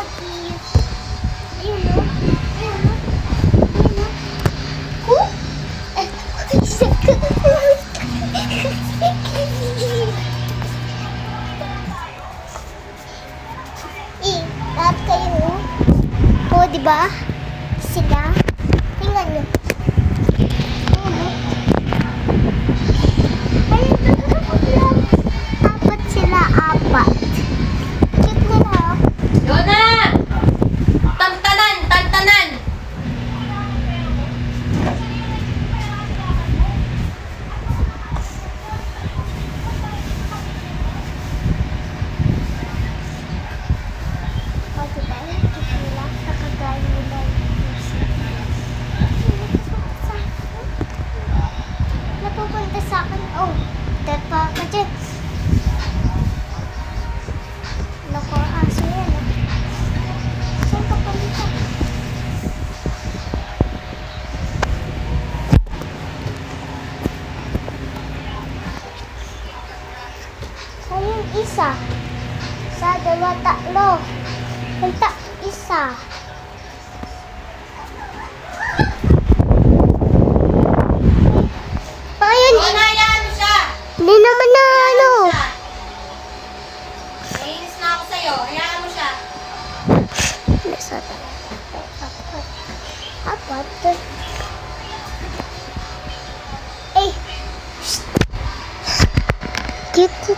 Huggies. Ayun o. Ayun o. Ayun o. Ko? Isa ka. Lahat kayo. O, diba? Sila. Tingnan nyo. Apat sila, apat. Cute nila, oh. Yona! Tantanan! Tantanan! O, diba? Cute nila. Kakagaya nila. Napupunta sa akin. Oh, dapa ka dyan. Loko, aso yan, ah. Saan ka palita? Saan yung isa? Isa, dalawa, tatlo. Punta, isa. Ayan, Yona, hayaan mo siya! hindi naman na ano. Naiinis na ako sa'yo. Hayaan mo siya. Nasa apat. Eh. Shh. Cute.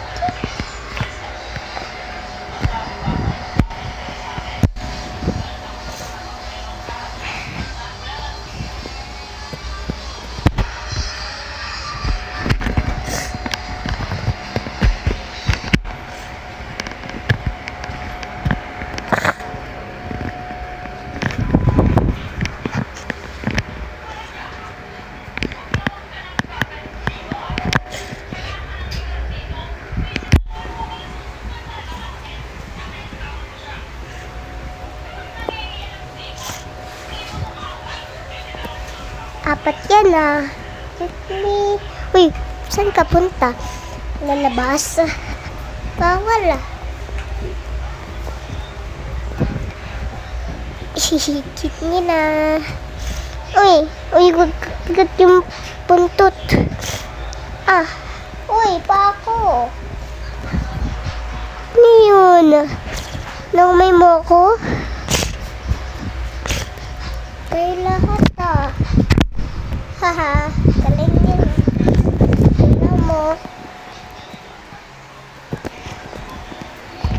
Apat yan, ah. Cute. Uy, saan ka punta? Lalabas. Bawal, ah. Cute nila. Uy, gugat yung buntot. Ah, uy, pako. Ano yun? Nang may moko? Kay lahat, ah. Haha, galing yun. Tingnan mo.